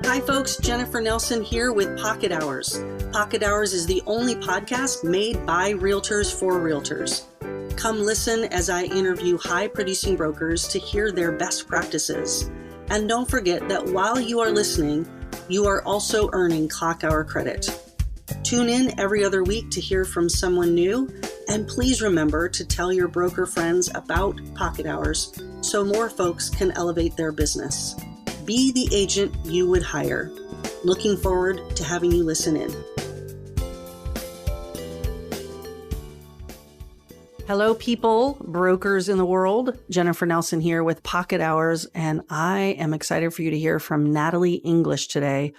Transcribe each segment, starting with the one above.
Hi folks, Jennifer Nelson here with Pocket Hours. Pocket Hours is the only podcast made by realtors for realtors. Come listen as I interview high-producing brokers to hear their best practices. And don't forget that while you are listening, you are also earning clock hour credit. Tune in every other week to hear from someone new, and please remember to tell your broker friends about Pocket Hours so more folks can elevate their business. Be the agent you would hire. Looking forward to having you listen in. Hello, people, brokers in the world. Jennifer Nelson here with Pocket Hours, and I am excited for you to hear from Natalie English today.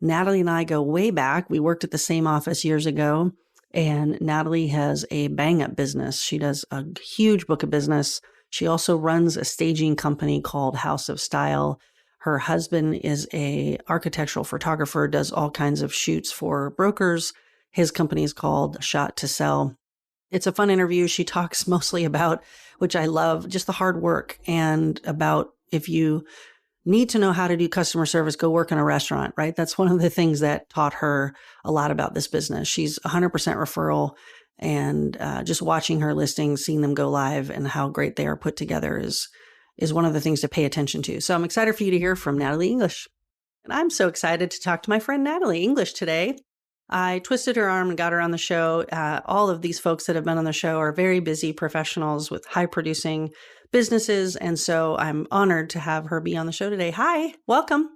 Natalie and I go way back. We worked at the same office years ago, and Natalie has a bang-up business. She does a huge book of business. She also runs a staging company called House of Style. Her husband is a architectural photographer, does all kinds of shoots for brokers. His company is called Shot to Sell. It's a fun interview. She talks mostly about, which I love, just the hard work and about if you need to know how to do customer service, go work in a restaurant, right? That's one of the things that taught her a lot about this business. She's 100% referral, and just watching her listings, seeing them go live and how great they are put together is one of the things to pay attention to. So I'm excited for you to hear from Natalie English. And I'm so excited to talk to my friend Natalie English today. I twisted her arm and got her on the show. All of these folks that have been on the show are very busy professionals with high producing businesses. And so I'm honored to have her be on the show today. Hi, welcome.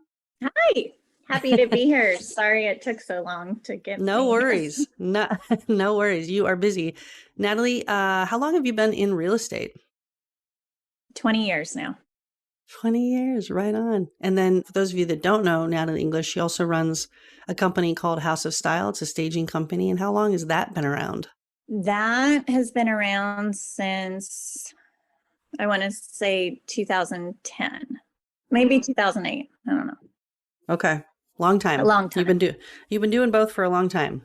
Hi, happy to be here. Sorry it took so long to get No worries. No worries. You are busy. Natalie, how long have you been in real estate? 20 years now. 20 years, right on. And then for those of you that don't know Natalie English, she also runs a company called House of Style. It's a staging company. And how long has that been around? That has been around since, I want to say 2010, maybe 2008. I don't know. Okay. Long time. A long time. You've been doing both for a long time.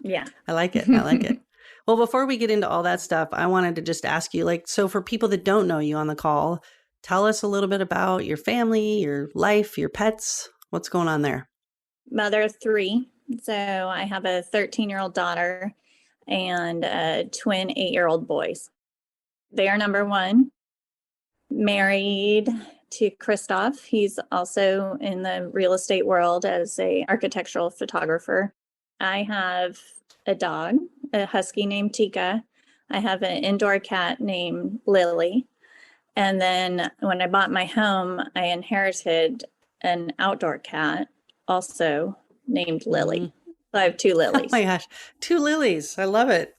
Yeah. I like it. I like it. Well, before we get into all that stuff, I wanted to just ask you, so for people that don't know you on the call, tell us a little bit about your family, your life, your pets. What's going on there? Mother of three. So I have a 13-year-old daughter and twin 8-year-old boys. They are number one. Married to Christoph. He's also in the real estate world as an architectural photographer. I have a dog, a husky named Tika. I have an indoor cat named Lily. And then when I bought my home, I inherited an outdoor cat also named Lily. Mm-hmm. So I have two Lilies. Oh my gosh, 2 Lilies. I love it.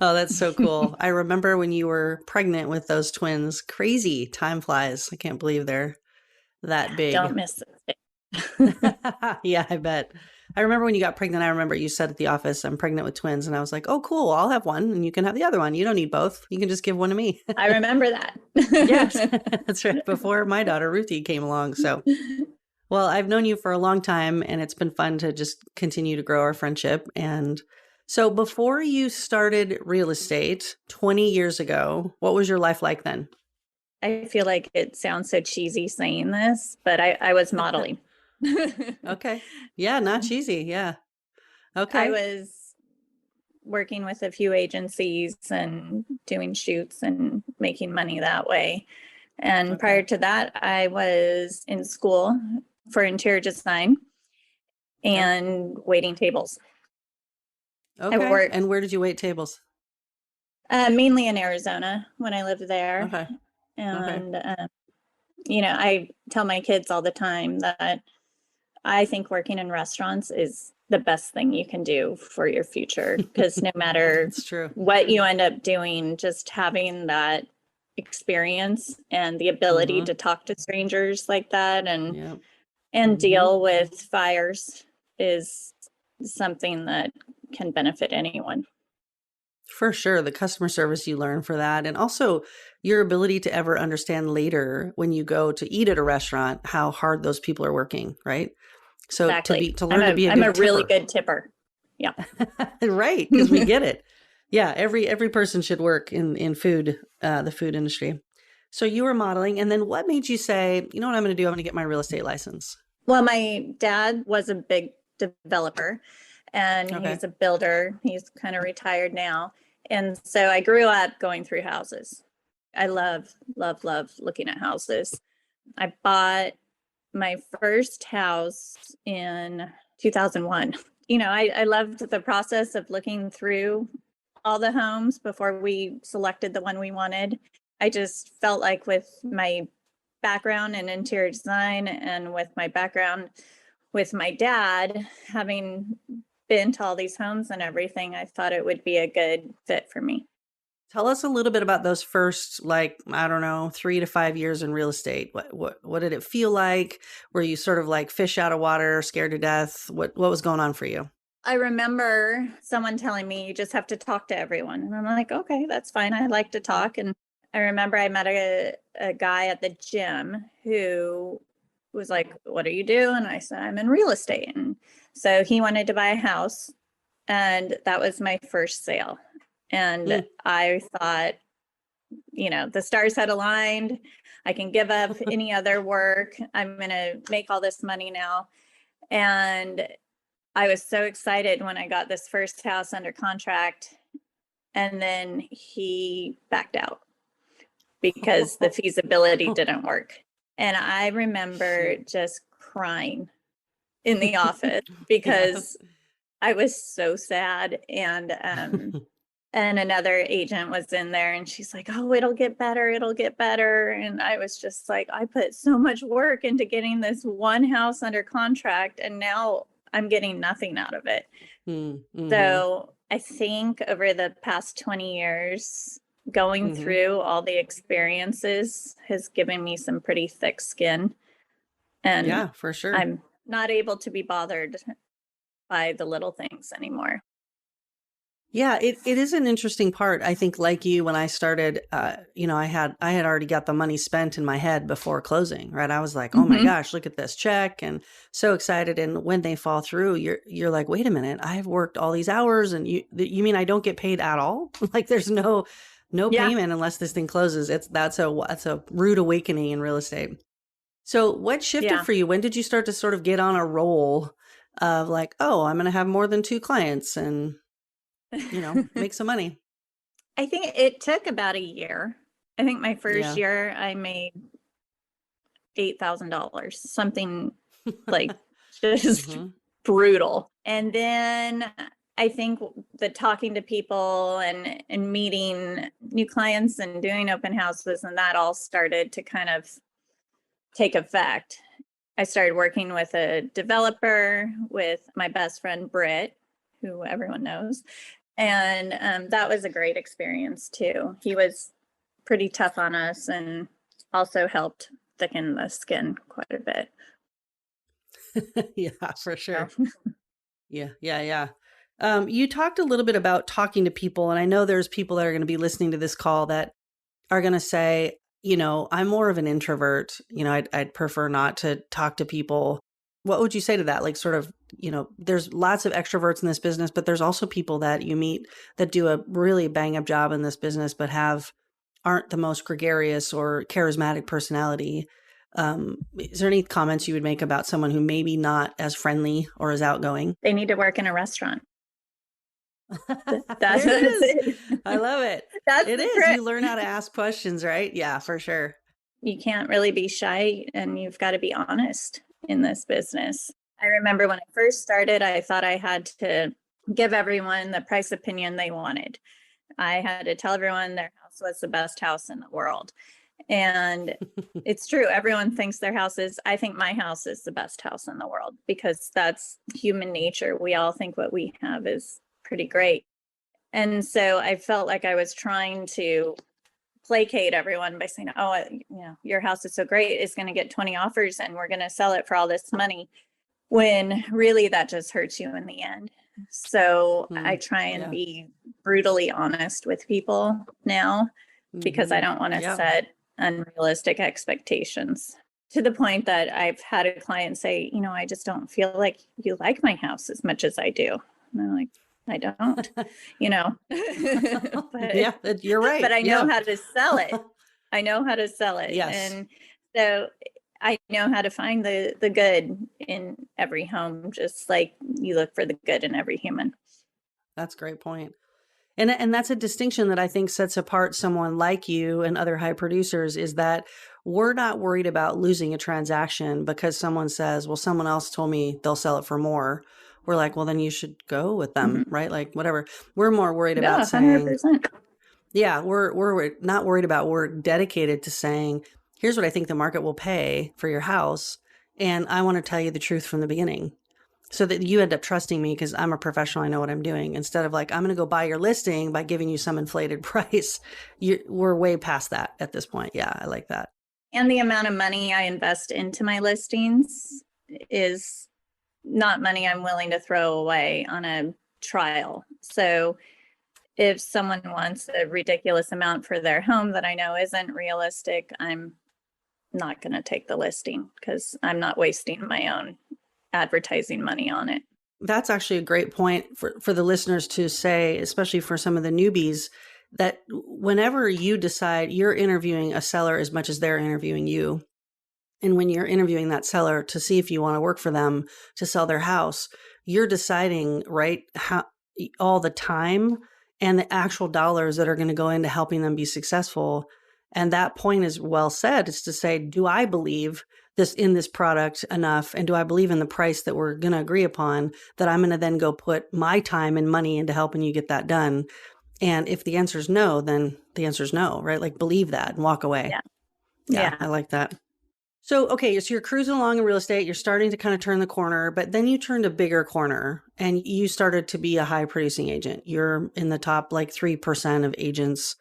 Oh, that's so cool. I remember when you were pregnant with those twins. Crazy. Time flies. I can't believe they're that big. Don't miss it. Yeah, I bet. I remember when you got pregnant, I remember you said at the office, I'm pregnant with twins. And I was like, oh, cool. I'll have one and you can have the other one. You don't need both. You can just give one to me. I remember that. Yes, that's right. Before my daughter, Ruthie, came along. So, well, I've known you for a long time and it's been fun to just continue to grow our friendship. And so before you started real estate 20 years ago, what was your life like then? I feel like it sounds so cheesy saying this, but I was modeling. Okay. Yeah, not cheesy. Yeah. Okay. I was working with a few agencies and doing shoots and making money that way. And prior to that, I was in school for interior design and waiting tables. Okay. And where did you wait tables? Mainly in Arizona when I lived there. Okay. And, I tell my kids all the time that I think working in restaurants is the best thing you can do for your future, because no matter what you end up doing, just having that experience and the ability to talk to strangers like that and deal with fires is something that can benefit anyone. For sure. The customer service you learn for that. And also your ability to ever understand later when you go to eat at a restaurant, how hard those people are working, right? So exactly. to learn to be I'm a good really tipper. good tipper. Yeah. Right. Because we get it. Yeah. Every person should work in food, the food industry. So you were modeling. And then what made you say, you know what I'm going to do? I'm going to get my real estate license. Well, my dad was a big developer and Okay. he's a builder. He's kind of retired now. And so I grew up going through houses. I love, love, love looking at houses. I bought my first house in 2001. I loved the process of looking through all the homes before we selected the one we wanted. I just felt like with my background in interior design and with my background with my dad, having been to all these homes and everything, I thought it would be a good fit for me. Tell us a little bit about those first, like, I don't know, 3 to 5 years in real estate. What did it feel like? Were you sort of like fish out of water, scared to death? What was going on for you? I remember someone telling me you just have to talk to everyone. And I'm like, okay, that's fine. I like to talk. And I remember I met a guy at the gym who was like, what do you do? And I said, I'm in real estate. And so he wanted to buy a house. And that was my first sale. And I thought, the stars had aligned. I can give up any other work. I'm going to make all this money now. And I was so excited when I got this first house under contract. And then he backed out because the feasibility didn't work. And I remember just crying in the office because I was so sad. And another agent was in there and she's like, oh, it'll get better. It'll get better. And I was just like, I put so much work into getting this one house under contract and now I'm getting nothing out of it. Mm-hmm. So I think over the past 20 years, going through all the experiences has given me some pretty thick skin. And yeah, for sure. I'm not able to be bothered by the little things anymore. Yeah, it is an interesting part. I think like you, when I started, I had already got the money spent in my head before closing, right? I was like, oh my gosh, look at this check and so excited. And when they fall through, you're like, wait a minute, I've worked all these hours and you mean I don't get paid at all? Like there's no payment unless this thing closes. That's a rude awakening in real estate. So what shifted for you? When did you start to sort of get on a roll of like, oh, I'm going to have more than 2 clients and make some money? I think it took about a year. I think my first year I made $8,000, something like just brutal. And then I think the talking to people and meeting new clients and doing open houses and that all started to kind of take effect. I started working with a developer with my best friend, Britt, who everyone knows. And that was a great experience too. He was pretty tough on us and also helped thicken the skin quite a bit. Yeah, for sure. Yeah. You talked a little bit about talking to people, and I know there's people that are going to be listening to this call that are going to say, I'm more of an introvert. I'd prefer not to talk to people. What would you say to that? Like sort of, there's lots of extroverts in this business, but there's also people that you meet that do a really bang up job in this business, but aren't the most gregarious or charismatic personality. Is there any comments you would make about someone who maybe not as friendly or as outgoing? They need to work in a restaurant. That's it. I love it. It is. You learn how to ask questions, right? Yeah, for sure. You can't really be shy and you've got to be honest in this business. I remember when I first started, I thought I had to give everyone the price opinion they wanted. I had to tell everyone their house was the best house in the world. And it's true. Everyone thinks their house is, I think my house is the best house in the world because that's human nature. We all think what we have is pretty great. And so I felt like I was trying to placate everyone by saying, oh, your house is so great. It's going to get 20 offers and we're going to sell it for all this money. When really that just hurts you in the end. So I try and be brutally honest with people now because I don't want to set unrealistic expectations to the point that I've had a client say, I just don't feel like you like my house as much as I do. And I'm like, I don't, but, yeah, you're right. But I know how to sell it. I know how to sell it. Yes. And so I know how to find the good in every home, just like you look for the good in every human. That's a great point. And that's a distinction that I think sets apart someone like you and other high producers, is that we're not worried about losing a transaction because someone says, well, someone else told me they'll sell it for more. We're like, well, then you should go with them, Hmm. right? Like whatever. We're more worried Yeah, about saying, 100%. yeah, we're not worried about, we're dedicated to saying, here's what I think the market will pay for your house. And I want to tell you the truth from the beginning, so that you end up trusting me because I'm a professional. I know what I'm doing, instead of like, I'm going to go buy your listing by giving you some inflated price. We're way past that at this point. Yeah, I like that. And the amount of money I invest into my listings is not money I'm willing to throw away on a trial. So if someone wants a ridiculous amount for their home that I know isn't realistic, I'm not going to take the listing because I'm not wasting my own advertising money on it. That's actually a great point for the listeners to say, especially for some of the newbies, that whenever you decide you're interviewing a seller as much as they're interviewing you, and when you're interviewing that seller to see if you want to work for them to sell their house, you're deciding, right, how all the time and the actual dollars that are going to go into helping them be successful. And that point is well said. It's to say, do I believe this product enough? And do I believe in the price that we're going to agree upon, that I'm going to then go put my time and money into helping you get that done? And if the answer is no, then the answer is no, right? Like believe that and walk away. Yeah. Yeah, Yeah. I like that. So, okay, so you're cruising along in real estate, you're starting to kind of turn the corner, but then you turned a bigger corner and you started to be a high producing agent. You're in the top like 3% of agents.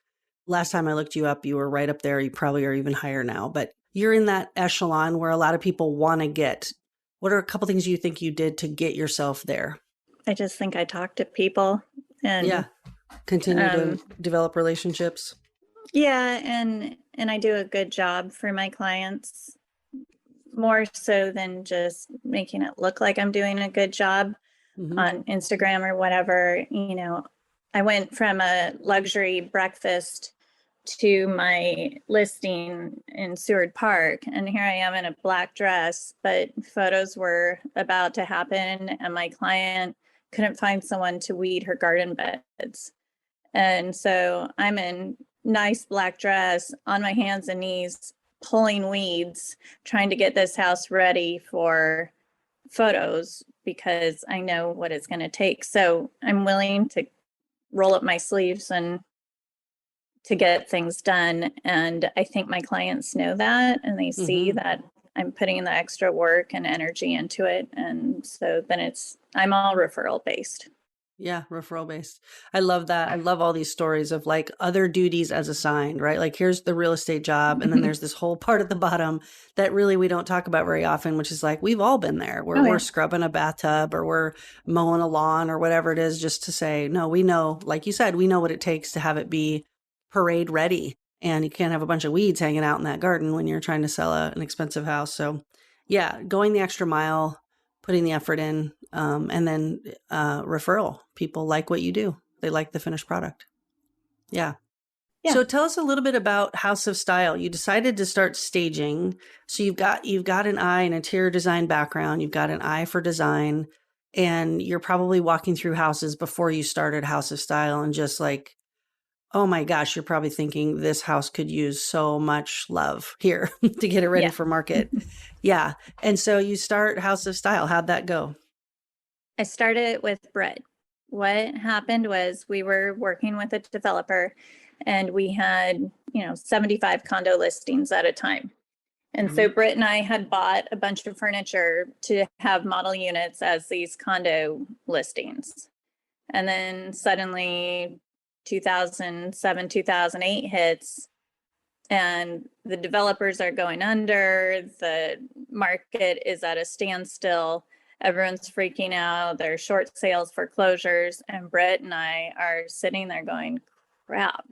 Last time I looked you up, you were right up there. You probably are even higher now, but you're in that echelon where a lot of people want to get. What are a couple things you think you did to get yourself there? I just think I talk to people Yeah, and continue to um develop relationships. yeah, and I do a good job for my clients, more so than just making it look like I'm doing a good job Hmm. on Instagram or whatever. I went from a luxury breakfast to my listing in Seward Park, and here I am in a black dress, but photos were about to happen, and my client couldn't find someone to weed her garden beds. And so I'm in nice black dress on my hands and knees, pulling weeds, trying to get this house ready for photos because I know what it's going to take. So I'm willing to roll up my sleeves and to get things done. And I think my clients know that and they see Hmm. that I'm putting in the extra work and energy into it. And so then I'm all referral based. Yeah, referral based. I love that. I love all these stories of like other duties as assigned, right? Like here's the real estate job. And then there's this whole part at the bottom that really we don't talk about very often, which is like we've all been there where Oh, we're yeah. scrubbing a bathtub or we're mowing a lawn or whatever it is, just to say, no, we know, like you said, we know what it takes to have it be parade ready. And you can't have a bunch of weeds hanging out in that garden when you're trying to sell an expensive house. So, yeah, going the extra mile, putting the effort in, and then referral. People like what you do. They like the finished product. Yeah. Yeah. So tell us a little bit about House of Style. You decided to start staging. So you've got an eye, an interior design background. You've got an eye for design, and you're probably walking through houses before you started House of Style, and just like, oh my gosh, you're probably thinking this house could use so much love here to get it ready Yeah. for market. Yeah. And so you start House of Style. How'd that go? I started with bread. What happened was we were working with a developer and we had, 75 condo listings at a time. And so Mhm. Britt and I had bought a bunch of furniture to have model units as these condo listings. And then suddenly 2007, 2008 hits and the developers are going under, the market is at a standstill, everyone's freaking out, there's short sales, foreclosures, and Brett and I are sitting there going, crap,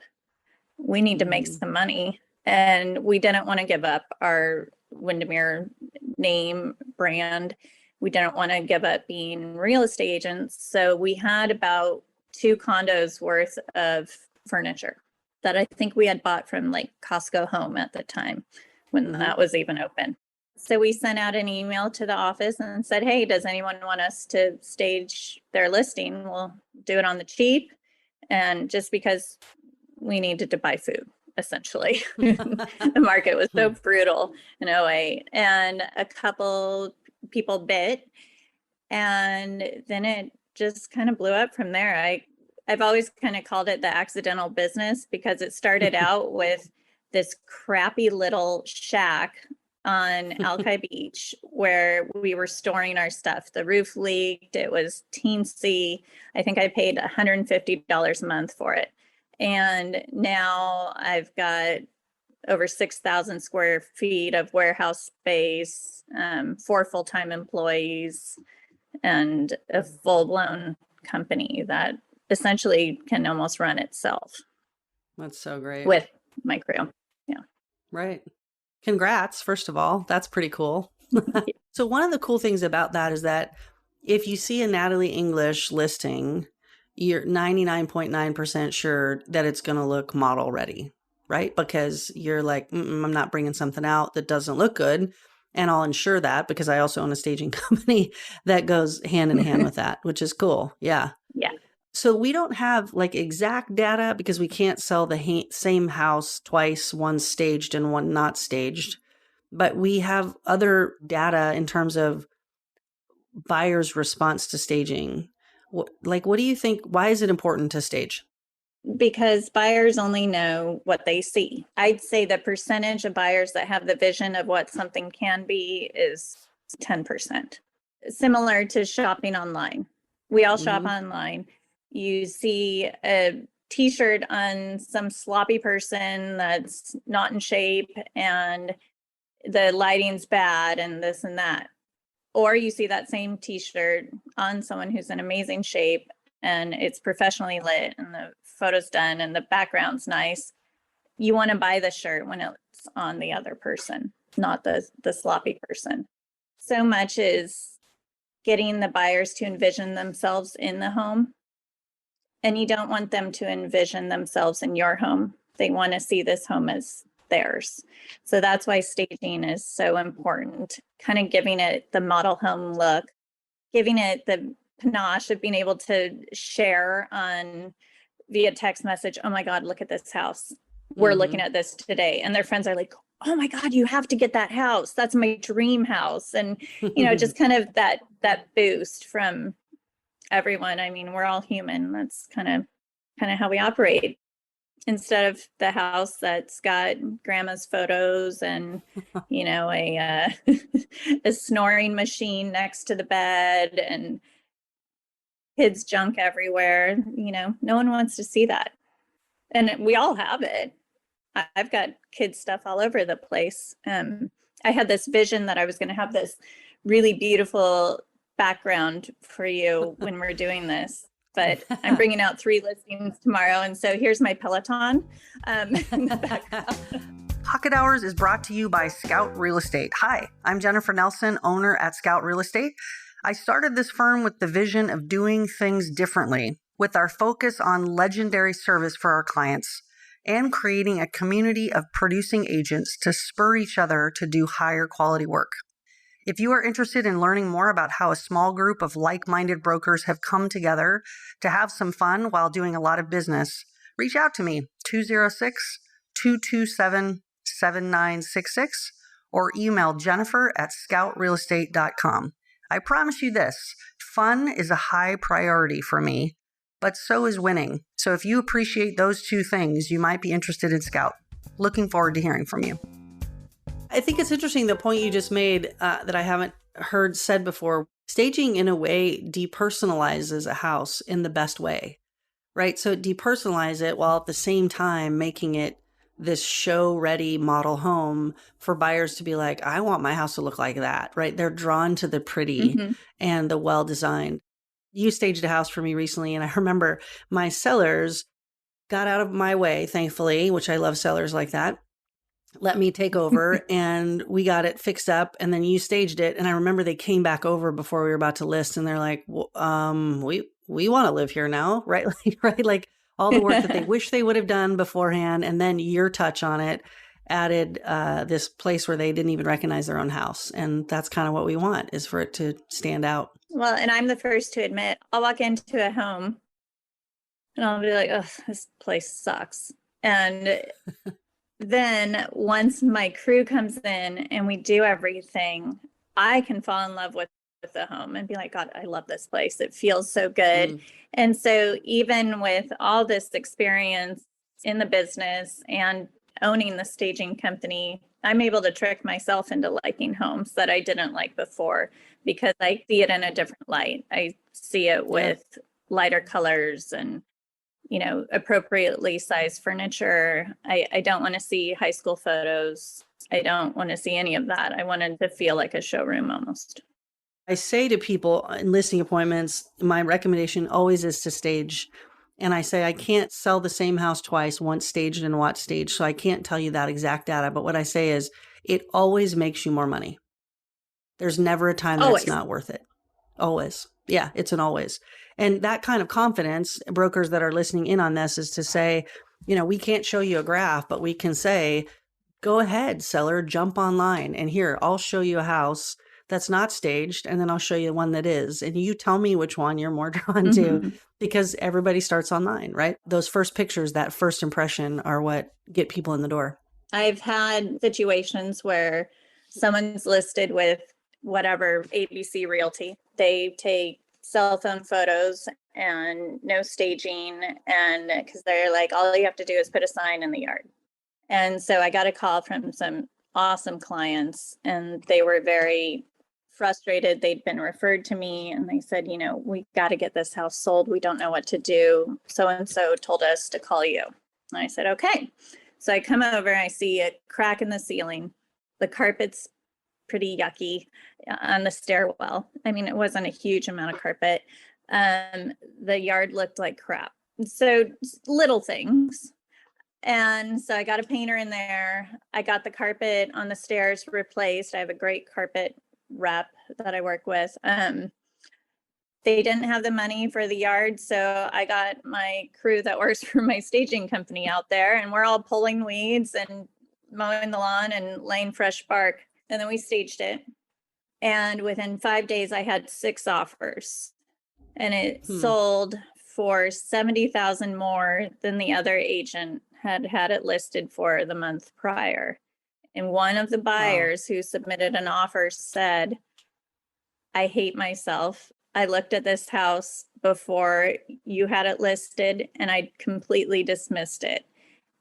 we need to make Mhm. some money. And we didn't want to give up our Windermere name brand. We didn't want to give up being real estate agents. So we had about 2 condos worth of furniture that I think we had bought from like Costco Home at the time when Mhm. that was even open. So we sent out an email to the office and said, hey, does anyone want us to stage their listing? We'll do it on the cheap. And just because we needed to buy food, essentially. The market was so brutal in '08. And a couple people bit. And then it just kind of blew up from there. I've always kind of called it the accidental business because it started out with this crappy little shack on Alki Beach where we were storing our stuff. The roof leaked. It was teensy. I think I paid $150 a month for it. And now I've got over 6,000 square feet of warehouse space, 4 full-time employees, and a full-blown company that essentially can almost run itself. That's so great. With my crew. Yeah. Right. Congrats, first of all. That's pretty cool. So one of the cool things about that is that if you see a Natalie English listing, you're 99.9% sure that it's going to look model ready, right? Because you're like, I'm not bringing something out that doesn't look good. And I'll ensure that because I also own a staging company that goes hand in hand with that, which is cool. Yeah. Yeah. So we don't have like exact data because we can't sell the same house twice, one staged and one not staged. But we have other data in terms of buyers' response to staging. What do you think? Why is it important to stage? Because buyers only know what they see. I'd say the percentage of buyers that have the vision of what something can be is 10%. Similar to shopping online. We all shop online. You see a t-shirt on some sloppy person that's not in shape and the lighting's bad and this and that. Or you see that same t-shirt on someone who's in amazing shape and it's professionally lit and the photo's done and the background's nice. You want to buy the shirt when it's on the other person, not the sloppy person. So much is getting the buyers to envision themselves in the home. And you don't want them to envision themselves in your home. They want to see this home as theirs. So that's why staging is so important, kind of giving it the model home look, giving it the panache of being able to share on via text message, oh my God, look at this house. We're looking at this today. And their friends are like, oh my God, you have to get that house. That's my dream house. And, just kind of that boost from everyone. I mean, we're all human. That's kind of how we operate. Instead of the house that's got grandma's photos and, a snoring machine next to the bed and kids' junk everywhere, no one wants to see that. And we all have it. I've got kids' stuff all over the place. I had this vision that I was going to have this really beautiful background for you when we're doing this, but I'm bringing out 3 listings tomorrow. And so here's my Peloton in the background. Pocket Hours is brought to you by Scout Real Estate. Hi, I'm Jennifer Nelson, owner at Scout Real Estate. I started this firm with the vision of doing things differently, with our focus on legendary service for our clients and creating a community of producing agents to spur each other to do higher quality work. If you are interested in learning more about how a small group of like-minded brokers have come together to have some fun while doing a lot of business, reach out to me, 206-227-7966, or email jennifer@scoutrealestate.com. I promise you this, fun is a high priority for me, but so is winning. So if you appreciate those 2 things, you might be interested in Scout. Looking forward to hearing from you. I think it's interesting, the point you just made that I haven't heard said before. Staging, in a way, depersonalizes a house in the best way, right? So it depersonalizes it while at the same time making it this show-ready model home for buyers to be like, I want my house to look like that, right? They're drawn to the pretty and the well-designed. You staged a house for me recently, and I remember my sellers got out of my way, thankfully, which I love sellers like that. Let me take over and we got it fixed up, and then you staged it. And I remember they came back over before we were about to list, and they're like, we want to live here now, right? Right? Like all the work that they wish they would have done beforehand, and then your touch on it. added this place where they didn't even recognize their own house. And that's kind of what we want, is for it to stand out. Well, and I'm the first to admit, I'll walk into a home and I'll be like, oh, this place sucks. And then once my crew comes in and we do everything, I can fall in love with the home and be like, God, I love this place. It feels so good. And so even with all this experience in the business and owning the staging company, I'm able to trick myself into liking homes that I didn't like before, because I see it in a different light. I see it with lighter colors and, you know, appropriately sized furniture. I don't want to see high school photos. I don't want to see any of that. I wanted to feel like a showroom almost. I say to people in listing appointments, my recommendation always is to stage. And I say, I can't sell the same house twice, once staged and once staged. So I can't tell you that exact data. But what I say is, it always makes you more money. There's never a time that's not worth it. Always. Yeah, it's an always. And that kind of confidence, brokers that are listening in on this, is to say, you know, we can't show you a graph, but we can say, go ahead, seller, jump online. And here, I'll show you a house that's not staged, and then I'll show you one that is. And you tell me which one you're more drawn to, because everybody starts online, right? Those first pictures, that first impression, are what get people in the door. I've had situations where someone's listed with whatever ABC Realty. They take cell phone photos and no staging, and because they're like, all you have to do is put a sign in the yard. And so I got a call from some awesome clients, and they were very frustrated. They'd been referred to me, and they said, you know, we got to get this house sold. We don't know what to do. So-and-so told us to call you. And I said, okay. So I come over, I see a crack in the ceiling. The carpet's pretty yucky on the stairwell. I mean, it wasn't a huge amount of carpet. The yard looked like crap. So little things. And so I got a painter in there. I got the carpet on the stairs replaced. I have a great carpet rep that I work with. They didn't have the money for the yard, so I got my crew that works for my staging company out there, and we're all pulling weeds and mowing the lawn and laying fresh bark. And then we staged it. And within 5 days, I had 6 offers, and it sold for $70,000 more than the other agent had it listed for the month prior. And one of the buyers who submitted an offer said, I hate myself. I looked at this house before you had it listed and I completely dismissed it.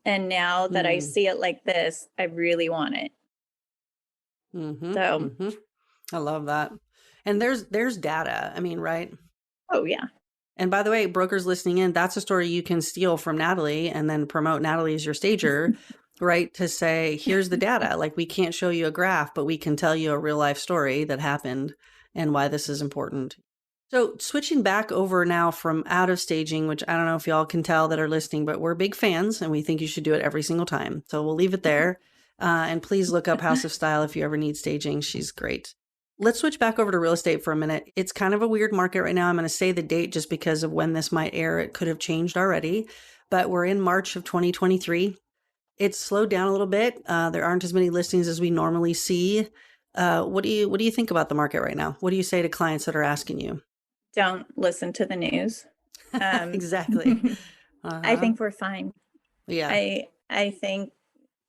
And now that I see it like this, I really want it. I love that. And there's data. I mean, right? Oh, yeah. And by the way, brokers listening in, that's a story you can steal from Natalie and then promote Natalie as your stager, right? To say, here's the data. Like, we can't show you a graph, but we can tell you a real life story that happened and why this is important. So switching back over now from out of staging, which I don't know if y'all can tell that are listening, but we're big fans and we think you should do it every single time. So we'll leave it there. And please look up House of Style if you ever need staging. She's great. Let's switch back over to real estate for a minute. It's kind of a weird market right now. I'm going to say the date just because of when this might air. It could have changed already, but we're in March of 2023. It's slowed down a little bit. There aren't as many listings as we normally see. What do you think about the market right now? What do you say to clients that are asking you? Don't listen to the news. Exactly. I think we're fine. Yeah. I think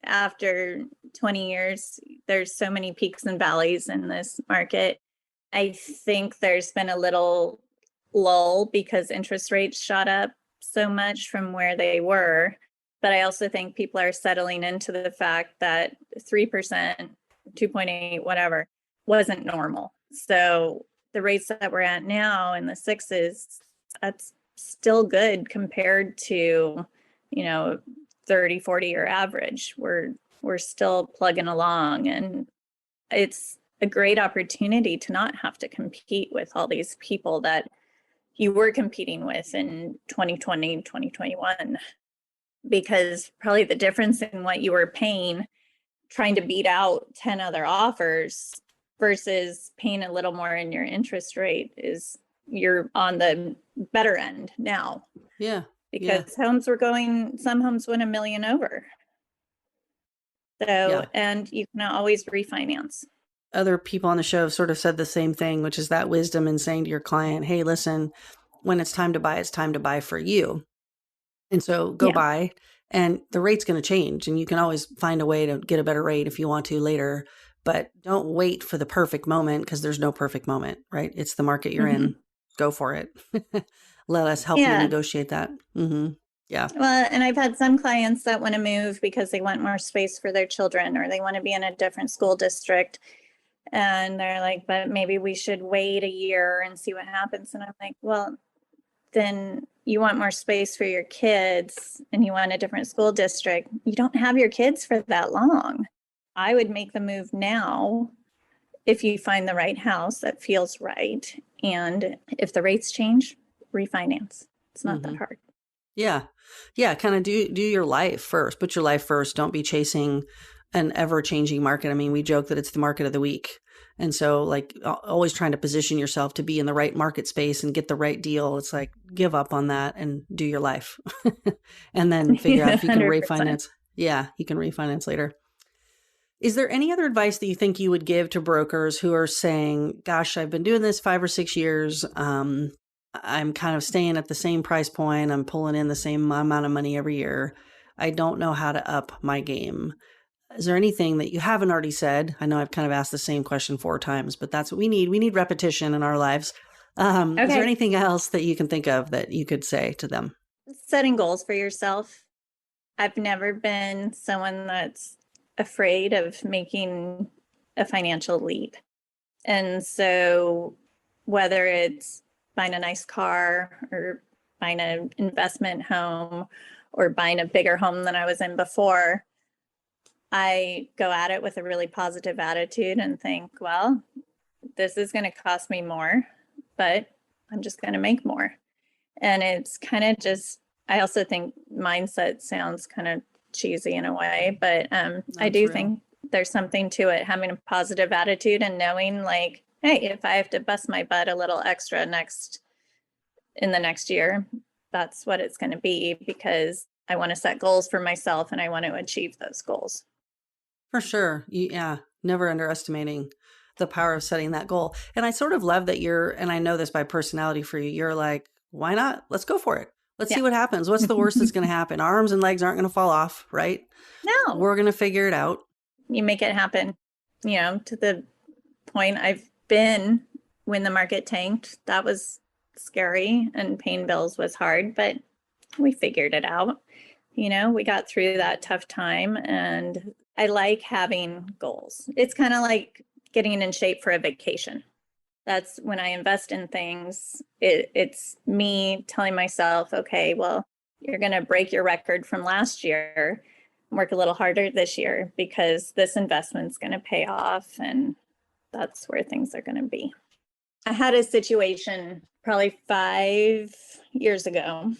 after 20 years, there's so many peaks and valleys in this market. I think there's been a little lull because interest rates shot up so much from where they were. But I also think people are settling into the fact that 3%, 2.8, whatever, wasn't normal. So the rates that we're at now in the 6s, that's still good compared to, 30, 40-year average. We're still plugging along, and it's a great opportunity to not have to compete with all these people that you were competing with in 2020, 2021, because probably the difference in what you were paying trying to beat out 10 other offers versus paying a little more in your interest rate is you're on the better end now. Yeah. Because some homes went $1 million over. So, Yeah. and you can always refinance. Other people on the show have sort of said the same thing, which is that wisdom in saying to your client, hey, listen, when it's time to buy for you. And so go Yeah. buy, and the rate's going to change, and you can always find a way to get a better rate if you want to later, but don't wait for the perfect moment, because there's no perfect moment, right? It's the market you're in. Go for it. Let us help you Yeah. negotiate that. Yeah. Well, and I've had some clients that want to move because they want more space for their children, or they want to be in a different school district. And they're like, but maybe we should wait a year and see what happens. And I'm like, well, then you want more space for your kids and you want a different school district. You don't have your kids for that long. I would make the move now if you find the right house that feels right. And if the rates change, refinance. It's not that hard. Yeah. Yeah. Kind of do your life first. Put your life first. Don't be chasing an ever changing market. I mean, we joke that it's the market of the week. And so, like, always trying to position yourself to be in the right market space and get the right deal. It's like, give up on that and do your life. And then figure out if you can 100%. refinance. Yeah, you can refinance later. Is there any other advice that you think you would give to brokers who are saying, gosh, I've been doing this 5 or 6 years. I'm kind of staying at the same price point. I'm pulling in the same amount of money every year. I don't know how to up my game. Is there anything that you haven't already said? I know I've kind of asked the same question 4 times, but that's what we need. We need repetition in our lives. Is there anything else that you can think of that you could say to them? Setting goals for yourself. I've never been someone that's afraid of making a financial leap. And so whether it's buying a nice car or buying an investment home or buying a bigger home than I was in before, I go at it with a really positive attitude and think, well, this is going to cost me more, but I'm just going to make more. And it's kind of just, I also think mindset sounds kind of cheesy in a way, but I do think there's something to it, having a positive attitude and knowing, like, hey, if I have to bust my butt a little extra in the next year, that's what it's going to be, because I want to set goals for myself and I want to achieve those goals. For sure. Yeah. Never underestimating the power of setting that goal. And I sort of love that and I know this by personality for you, you're like, why not? Let's go for it. Let's see what happens. What's the worst that's going to happen? Our arms and legs aren't going to fall off, right? No. We're going to figure it out. You make it happen, to the point I've been when the market tanked. That was scary, and paying bills was hard, but we figured it out. We got through that tough time, and I like having goals. It's kind of like getting in shape for a vacation. That's when I invest in things. It's me telling myself, okay, well, you're going to break your record from last year, work a little harder this year, because this investment's going to pay off, and that's where things are going to be. I had a situation probably 5 years ago.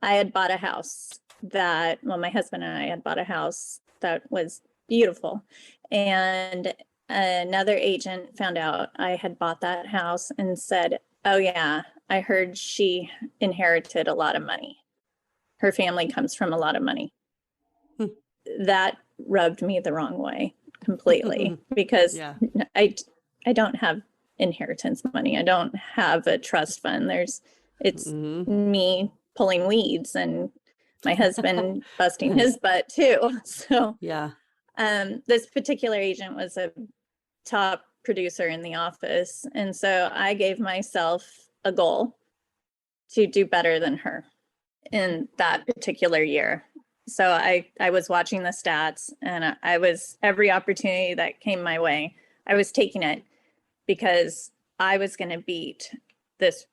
I had bought a house my husband and I had bought a house that was beautiful. And another agent found out I had bought that house and said, oh yeah, I heard she inherited a lot of money. Her family comes from a lot of money. That rubbed me the wrong way completely, because I don't have inheritance money. I don't have a trust fund. It's me pulling weeds and my husband busting his butt too. So this particular agent was a top producer in the office. And so I gave myself a goal to do better than her in that particular year. So I was watching the stats, and I was, every opportunity that came my way, I was taking it, because I was going to beat this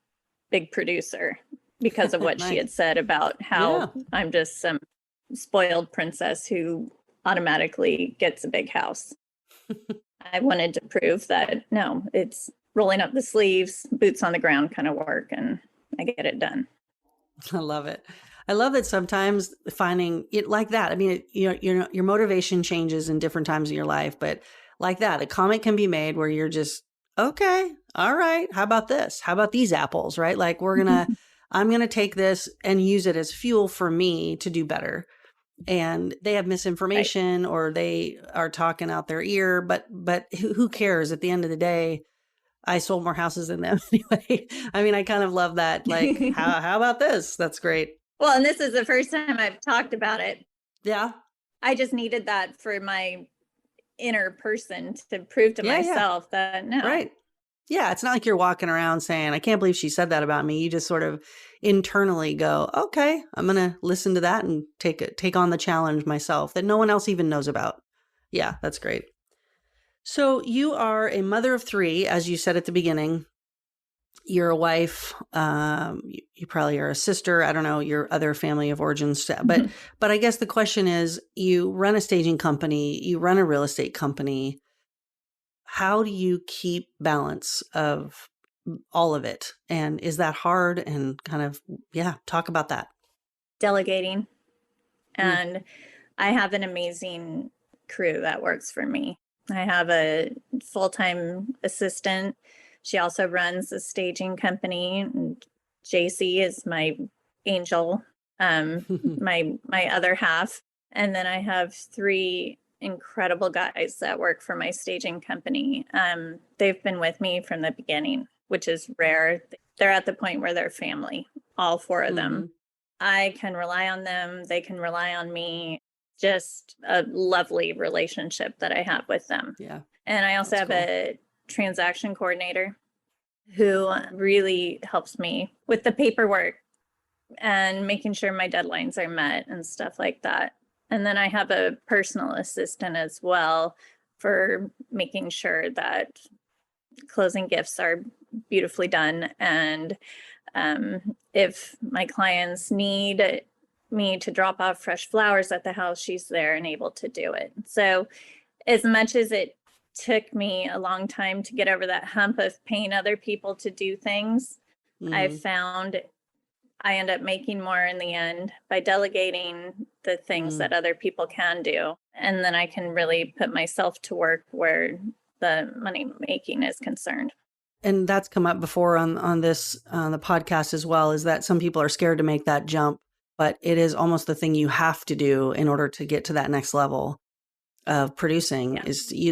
big producer because of what she had said about how I'm just some spoiled princess who automatically gets a big house. I wanted to prove that, no, it's rolling up the sleeves, boots on the ground kind of work, and I get it done. I love it. I love that sometimes finding it like that. I mean, your motivation changes in different times in your life, but like that, a comment can be made where you're just, okay, all right, how about this? How about these apples, right? Like I'm going to take this and use it as fuel for me to do better. and they have misinformation or they are talking out their ear, but who cares? At the end of the day, I sold more houses than them anyway. I mean, I kind of love that. Like, how about this? That's great. Well, and this is the first time I've talked about it. Yeah. I just needed that for my inner person to prove to myself that no. Right. Yeah. It's not like you're walking around saying, I can't believe she said that about me. You just sort of internally go, okay, I'm going to listen to that and take on the challenge myself that no one else even knows about. Yeah, that's great. So you are a mother of 3, as you said at the beginning. You're a wife. You probably are a sister. I don't know your other family of origins, but I guess the question is: you run a staging company, you run a real estate company. How do you keep balance of all of it? And is that hard? And kind of talk about that. Delegating, and I have an amazing crew that works for me. I have a full-time assistant. She also runs a staging company. And JC is my angel, my other half. And then I have 3 incredible guys that work for my staging company. They've been with me from the beginning, which is rare. They're at the point where they're family, all 4 of them. I can rely on them. They can rely on me. Just a lovely relationship that I have with them. Yeah. And I also have a transaction coordinator who really helps me with the paperwork and making sure my deadlines are met and stuff like that. And then I have a personal assistant as well for making sure that closing gifts are beautifully done. And if my clients need me to drop off fresh flowers at the house, she's there and able to do it. So as much as it took me a long time to get over that hump of paying other people to do things, I found I end up making more in the end by delegating the things that other people can do. And then I can really put myself to work where the money making is concerned. And that's come up before on the podcast as well, is that some people are scared to make that jump, but it is almost the thing you have to do in order to get to that next level of producing.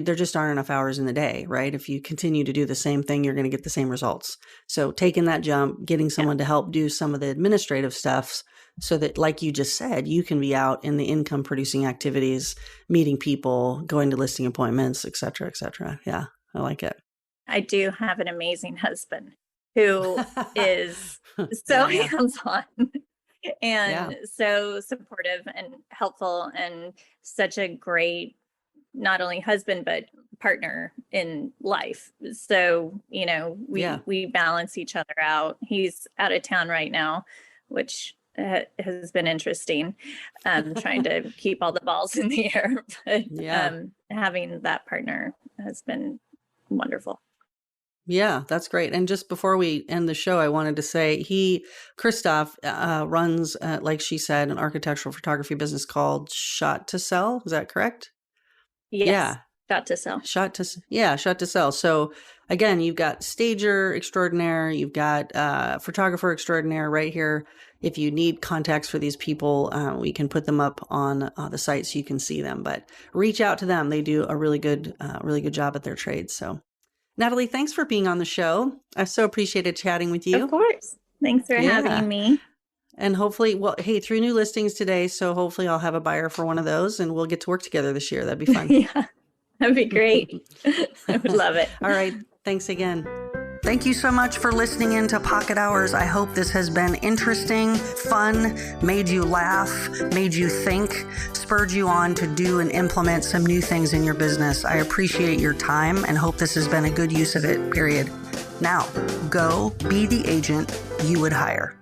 There just aren't enough hours in the day, right? If you continue to do the same thing, you're going to get the same results. So taking that jump, getting someone to help do some of the administrative stuff so that, like you just said, you can be out in the income producing activities, meeting people, going to listing appointments, et cetera, et cetera. Yeah, I like it. I do have an amazing husband who is so hands-on and so supportive and helpful and such a great, not only husband, but partner in life. So, we balance each other out. He's out of town right now, which has been interesting, trying to keep all the balls in the air. But having that partner has been wonderful. Yeah, that's great. And just before we end the show, I wanted to say Christoph runs, like she said, an architectural photography business called Shot to Sell. Is that correct? Yes. Yeah. Shot to Sell. So again, you've got stager extraordinaire, you've got photographer extraordinaire right here. If you need contacts for these people, we can put them up on the site so you can see them. But reach out to them; they do a really good job at their trade. So, Natalie, thanks for being on the show. I so appreciated chatting with you. Of course. Thanks for having me. And hopefully, through new listings today, so hopefully I'll have a buyer for one of those and we'll get to work together this year. That'd be fun. Yeah, that'd be great. I would love it. All right. Thanks again. Thank you so much for listening into Pocket Hours. I hope this has been interesting, fun, made you laugh, made you think, spurred you on to do and implement some new things in your business. I appreciate your time and hope this has been a good use of it, period. Now, go be the agent you would hire.